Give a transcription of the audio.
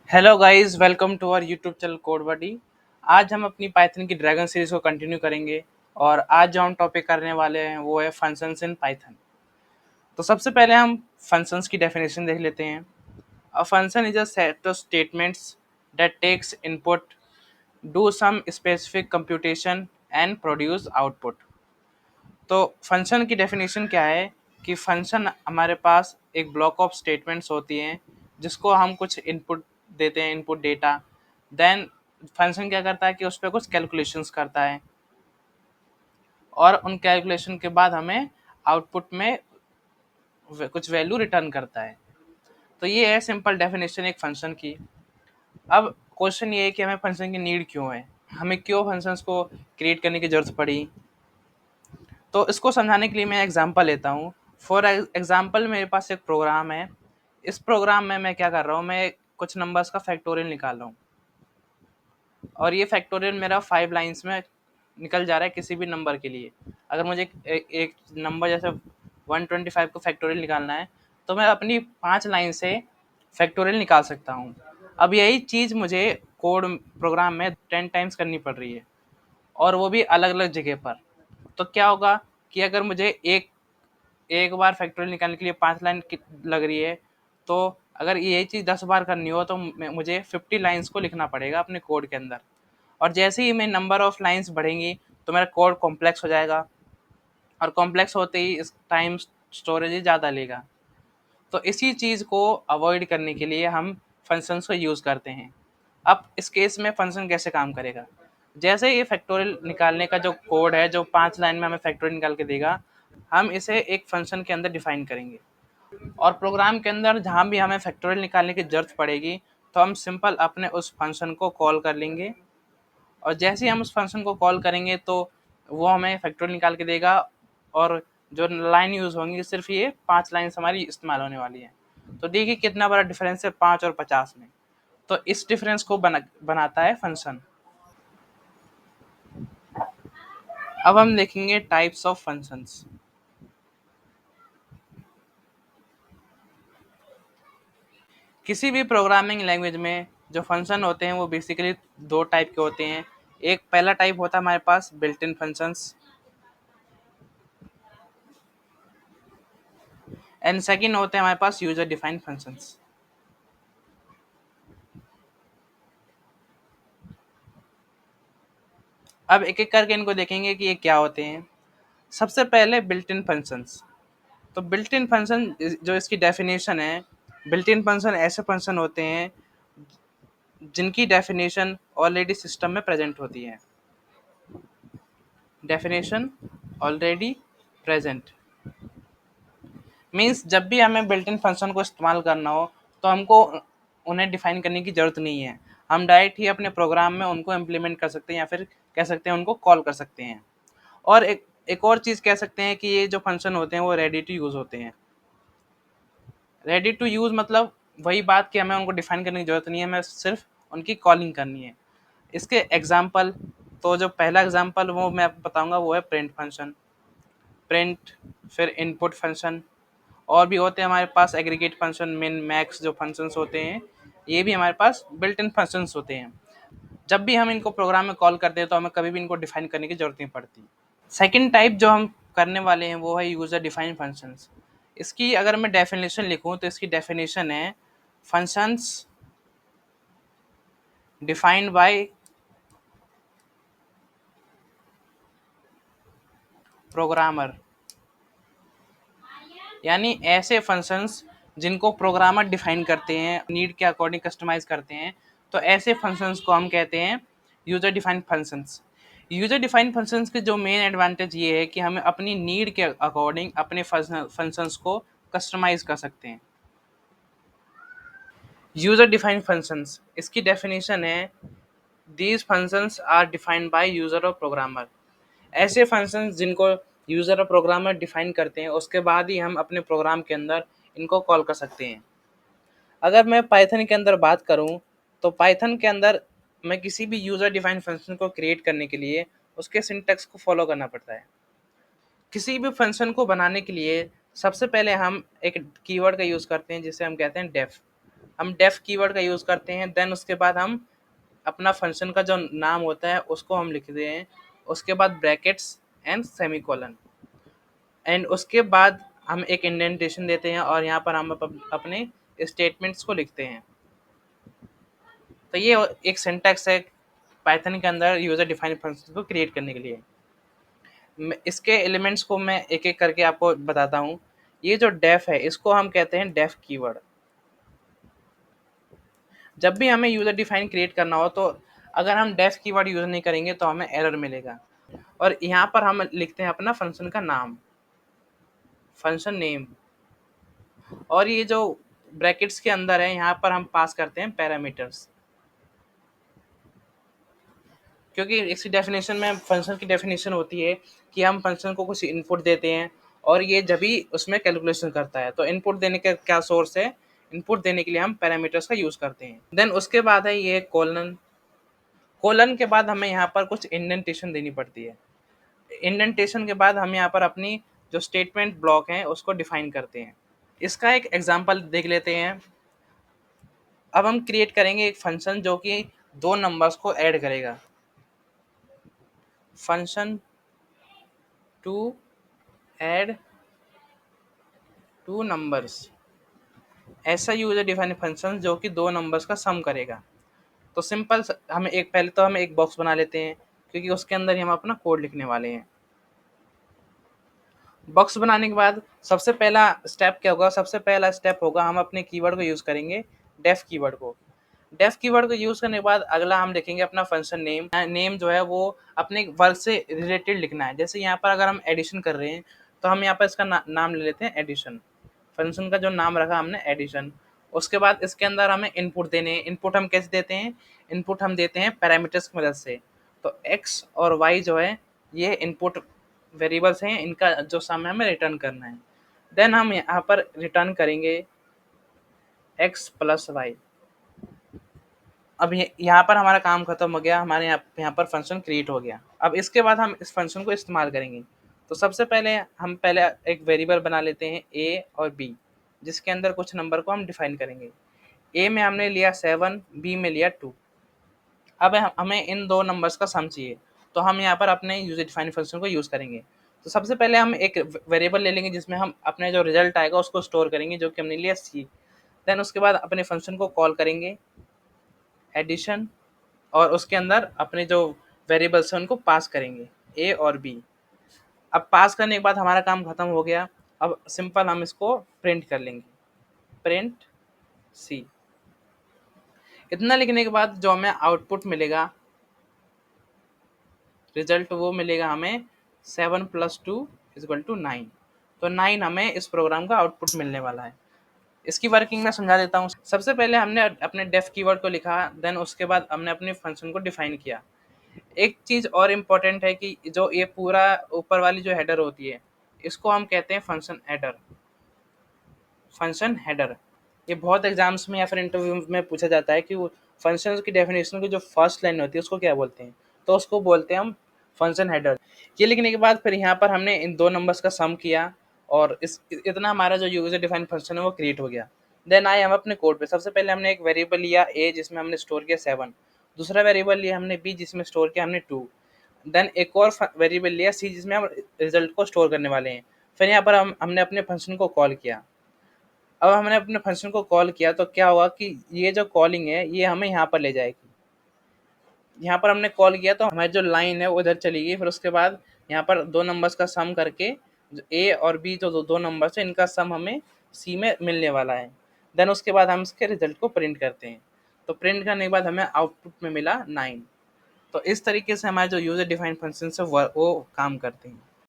Hello guys, welcome to our YouTube channel Code Buddy. आज हम अपनी पाइथन की ड्रैगन सीरीज को कंटिन्यू करेंगे और आज जो हम टॉपिक करने वाले हैं वो है फंक्शंस इन पाइथन। तो सबसे पहले हम फंक्शंस की डेफिनेशन देख लेते हैं। A function is a set of statements that takes input, do some specific computation and produce output. तो फंक्शन की डेफिनेशन क्या है कि फंक्शन हमारे पास एक ब्लॉक ऑफ स्टेटमेंट्स होती हैं जिसको हम कुछ इनपुट देते हैं, इनपुट डेटा। देन फंक्शन क्या करता है कि उस पर कुछ कैलकुलेशंस करता है और उन कैलकुलेशन के बाद हमें आउटपुट में कुछ वैल्यू रिटर्न करता है। तो ये है सिंपल डेफिनेशन एक फंक्शन की। अब क्वेश्चन ये है कि हमें फंक्शन की नीड क्यों है, हमें क्यों फंक्शंस को क्रिएट करने की जरूरत पड़ी। तो इसको समझाने के लिए मैं एग्जांपल लेता हूँ। फॉर एग्जांपल मेरे पास एक प्रोग्राम है। इस प्रोग्राम में मैं क्या कर रहा हूँ, मैं कुछ नंबर्स का फैक्टोरियल निकाल रहा हूँ और ये फैक्टोरियल मेरा 5 लाइंस में निकल जा रहा है किसी भी नंबर के लिए। अगर मुझे एक नंबर जैसे 125 को फैक्टोरियल निकालना है तो मैं अपनी 5 लाइन से फैक्टोरियल निकाल सकता हूँ। अब यही चीज़ मुझे कोड प्रोग्राम में 10 टाइम्स करनी पड़ रही है और वो भी अलग अलग जगह पर। तो क्या होगा कि अगर मुझे एक एक बार फैक्टोरियल निकालने के लिए 5 लाइन लग रही है, तो अगर यही चीज़ 10 बार करनी हो तो मुझे 50 लाइंस को लिखना पड़ेगा अपने कोड के अंदर। और जैसे ही मेरी नंबर ऑफ लाइंस बढ़ेंगी तो मेरा कोड कॉम्प्लेक्स हो जाएगा और कॉम्प्लेक्स होते ही इस टाइम स्टोरेज ही ज़्यादा लेगा। तो इसी चीज़ को अवॉइड करने के लिए हम फंक्शंस को यूज़ करते हैं। अब इस केस में फंक्शन कैसे काम करेगा, जैसे ये फैक्टोरियल निकालने का जो कोड है जो 5 लाइन में हमें फैक्टोरियल निकाल के देगा, हम इसे एक फंक्शन के अंदर डिफाइन करेंगे और प्रोग्राम के अंदर जहाँ भी हमें फैक्टोरियल निकालने की ज़रूरत पड़ेगी तो हम सिंपल अपने उस फंक्शन को कॉल कर लेंगे और जैसे ही हम उस फंक्शन को कॉल करेंगे तो वो हमें फैक्टोरियल निकाल के देगा और जो लाइन यूज़ होंगी सिर्फ ये 5 लाइन्स हमारी इस्तेमाल होने वाली है। तो देखिए कितना बड़ा डिफरेंस है 5 और 50 में। तो इस डिफरेंस को बनाता है फंक्शन। अब हम देखेंगे टाइप्स ऑफ फंक्शंस। किसी भी प्रोग्रामिंग लैंग्वेज में जो फंक्शन होते हैं वो बेसिकली दो टाइप के होते हैं। एक पहला टाइप होता है हमारे पास built in functions and second होते हैं हमारे पास यूजर डिफाइंड फंक्शंस। अब एक एक करके इनको देखेंगे कि ये क्या होते हैं। सबसे पहले बिल्ट इन फंक्शंस। तो बिल्ट इन फंक्शन जो इसकी डेफिनेशन है, बिल्ट इन फंक्शन ऐसे फंक्शन होते हैं जिनकी डेफिनेशन ऑलरेडी सिस्टम में प्रेजेंट होती है। डेफिनेशन ऑलरेडी प्रेजेंट मीन्स जब भी हमें बिल्ट इन फंक्शन को इस्तेमाल करना हो तो हमको उन्हें डिफाइन करने की ज़रूरत नहीं है। हम डायरेक्ट ही अपने प्रोग्राम में उनको इम्प्लीमेंट कर सकते हैं या फिर कह सकते हैं उनको कॉल कर सकते हैं। और एक और चीज़ कह सकते हैं कि ये जो फंक्शन होते हैं वो रेडी टू यूज़ होते हैं। रेडी टू यूज़ मतलब वही बात कि हमें उनको डिफाइन करने की ज़रूरत नहीं है, हमें सिर्फ उनकी कॉलिंग करनी है। इसके एग्जाम्पल, तो जो पहला एग्जाम्पल वो मैं आपको बताऊंगा वो है प्रिंट फंक्शन। प्रिंट, फिर इनपुट फंक्शन, और भी होते हैं हमारे पास एग्रीगेट फंक्शन, मिन मैक्स जो फंक्शंस होते हैं ये भी हमारे पास बिल्ट इन फंक्शंस होते हैं। जब भी हम इनको प्रोग्राम में कॉल करते हैं तो हमें कभी भी इनको डिफाइन करने की जरूरत नहीं पड़ती। सेकंड टाइप जो हम करने वाले हैं वो है यूजर डिफाइन फंक्शंस। इसकी अगर मैं डेफिनेशन लिखूं तो इसकी डेफिनेशन है फंक्शंस डिफाइंड बाय प्रोग्रामर। यानी ऐसे फंक्शंस जिनको प्रोग्रामर डिफाइन करते हैं, नीड के अकॉर्डिंग कस्टमाइज करते हैं, तो ऐसे फंक्शंस को हम कहते हैं user defined functions. User defined functions के जो मेन एडवांटेज ये है कि हमें अपनी नीड के अकॉर्डिंग अपने फंक्शंस को कस्टमाइज कर सकते हैं। यूजर डिफाइंड फंक्शंस, इसकी डेफिनेशन है these functions are defined by user और प्रोग्रामर। ऐसे फंक्शंस जिनको यूज़र और प्रोग्रामर डिफाइन करते हैं उसके बाद ही हम अपने प्रोग्राम के अंदर इनको कॉल कर सकते हैं। अगर मैं पाइथन के अंदर बात करूं तो पाइथन के अंदर मैं किसी भी यूज़र डिफाइंड फंक्शन को क्रिएट करने के लिए उसके सिंटैक्स को फॉलो करना पड़ता है। किसी भी फंक्शन को बनाने के लिए सबसे पहले हम एक कीवर्ड का यूज़ करते हैं जिसे हम कहते हैं डेफ। हम डेफ कीवर्ड का यूज़ करते हैं। देन उसके बाद हम अपना फंक्शन का जो नाम होता है उसको हम लिखते हैं, उसके बाद ब्रैकेट्स एंड सेमीकोलन, एंड उसके बाद हम एक इंडेंटेशन देते हैं और यहाँ पर हम अपने स्टेटमेंट्स को लिखते हैं। तो ये एक सिंटैक्स है पाइथन के अंदर यूजर डिफाइंड फंक्शन को क्रिएट करने के लिए। इसके एलिमेंट्स को मैं एक एक करके आपको बताता हूँ। ये जो डेफ है इसको हम कहते हैं डेफ कीवर्ड। जब भी हमें यूजर डिफाइन क्रिएट करना हो तो अगर हम डेफ कीवर्ड यूज नहीं करेंगे तो हमें एरर मिलेगा। और यहाँ पर हम लिखते हैं अपना फंक्शन का नाम, फंक्शन नेम, और ये जो ब्रैकेट्स के अंदर है यहाँ पर हम पास करते हैं पैरामीटर्स, क्योंकि इसकी डेफिनेशन में फंक्शन की डेफिनेशन होती है कि हम फंक्शन को कुछ इनपुट देते हैं और ये जब भी उसमें कैलकुलेशन करता है। तो इनपुट देने का क्या सोर्स है, इनपुट देने के लिए हम पैरामीटर्स का यूज करते हैं। देन उसके बाद है ये कोलन। कोलन के बाद हमें यहाँ पर कुछ इंडेंटेशन देनी पड़ती है। इंडेंटेशन के बाद हम यहाँ पर अपनी जो स्टेटमेंट ब्लॉक है उसको डिफाइन करते हैं। इसका एक एग्जांपल देख लेते हैं। अब हम क्रिएट करेंगे एक फंक्शन जो कि दो नंबर्स को ऐड करेगा। Function to add two numbers, ऐसा यूजर डिफाइंड फंक्शन जो कि दो नंबर्स का सम करेगा। तो सिंपल हम एक पहले तो हम एक बॉक्स बना लेते हैं क्योंकि उसके अंदर ही हम अपना कोड लिखने वाले हैं। बॉक्स बनाने के बाद सबसे पहला स्टेप क्या होगा, सबसे पहला स्टेप होगा हम अपने कीवर्ड को यूज़ करेंगे, डेफ कीवर्ड को। डेफ कीवर्ड को यूज़ करने के बाद अगला हम लिखेंगे अपना फंक्शन नेम। नेम जो है वो अपने वर्क से रिलेटेड लिखना है। जैसे यहाँ पर अगर हम एडिशन कर रहे हैं तो हम यहाँ पर इसका नाम ले लेते हैं एडिशन। फंक्शन का जो नाम रखा हमने एडिशन। उसके बाद इसके अंदर हमें इनपुट देने हैं। इनपुट हम कैसे देते हैं, इनपुट हम देते हैं पैरामीटर्स की मदद से। तो एक्स और वाई जो है ये इनपुट वेरिएबल्स हैं, इनका जो सम है हमें रिटर्न करना है। देन हम यहाँ पर रिटर्न करेंगे एक्स प्लस वाई। अब यहाँ पर हमारा काम खत्म हो गया, हमारे यहाँ पर फंक्शन क्रिएट हो गया। अब इसके बाद हम इस फंक्शन को इस्तेमाल करेंगे। तो सबसे पहले हम पहले एक वेरिएबल बना लेते हैं ए और बी, जिसके अंदर कुछ नंबर को हम डिफाइन करेंगे। ए में हमने लिया 7, बी में लिया 2। अब हमें इन दो नंबर्स का सम चाहिए, तो हम यहाँ पर अपने यूजर डिफाइंड फंक्शन को यूज़ करेंगे। तो सबसे पहले हम एक वेरिएबल ले लेंगे जिसमें हम अपने जो रिजल्ट आएगा उसको स्टोर करेंगे, जो कि हमने लिया सी। देन उसके बाद अपने फंक्शन को कॉल करेंगे एडिशन, और उसके अंदर अपने जो वेरिएबल्स हैं उनको पास करेंगे ए और बी। अब पास करने के बाद हमारा काम खत्म हो गया। अब सिंपल हम इसको प्रिंट कर लेंगे, प्रिंट सी। इतना लिखने के बाद जो हमें आउटपुट मिलेगा, रिजल्ट वो मिलेगा हमें 7 + 2 = 9। तो 9 हमें इस प्रोग्राम का आउटपुट मिलने वाला है। इसकी वर्किंग मैं समझा देता हूँ। सबसे पहले हमने अपने डेफ कीवर्ड को लिखा, देन उसके बाद हमने अपने फंक्शन को डिफाइन किया। एक चीज़ और इम्पोर्टेंट है कि जो ये पूरा ऊपर वाली जो हेडर होती है इसको हम कहते हैं फंक्शन हेडर। फंक्शन हेडर ये बहुत एग्जाम्स में या फिर इंटरव्यू में पूछा जाता है कि वो फंक्शन की डेफिनेशन की जो फर्स्ट लाइन होती है उसको क्या बोलते हैं, तो उसको बोलते हैं हम फंक्शन हेडर। ये लिखने के बाद फिर यहाँ पर हमने इन दो नंबर्स का सम किया और इस इतना हमारा जो यूजर डिफाइन फंक्शन है वो क्रिएट हो गया। देन आए हम अपने कोड पे। सबसे पहले हमने एक वेरिएबल लिया ए जिसमें हमने स्टोर किया 7, दूसरा वेरिएबल लिया हमने बी जिसमें स्टोर किया हमने 2, देन एक और वेरिएबल लिया सी जिसमें हम रिजल्ट को स्टोर करने वाले हैं। फिर यहाँ पर हमने अपने फंक्शन को कॉल किया। अब हमने अपने फंक्शन को कॉल किया तो क्या होगा कि ये जो कॉलिंग है ये हमें यहाँ पर ले जाएगी। यहाँ पर हमने कॉल किया तो हमारी जो लाइन है वो उधर चली गई। फिर उसके बाद यहाँ पर दो नंबर्स का सम करके ए और बी जो दो नंबर्स है इनका सम हमें सी में मिलने वाला है। देन उसके बाद हम इसके रिजल्ट को प्रिंट करते हैं। तो प्रिंट करने के बाद हमें आउटपुट में मिला 9। तो इस तरीके से हमारे जो यूजर डिफाइंड फंक्शन है वो काम करते हैं।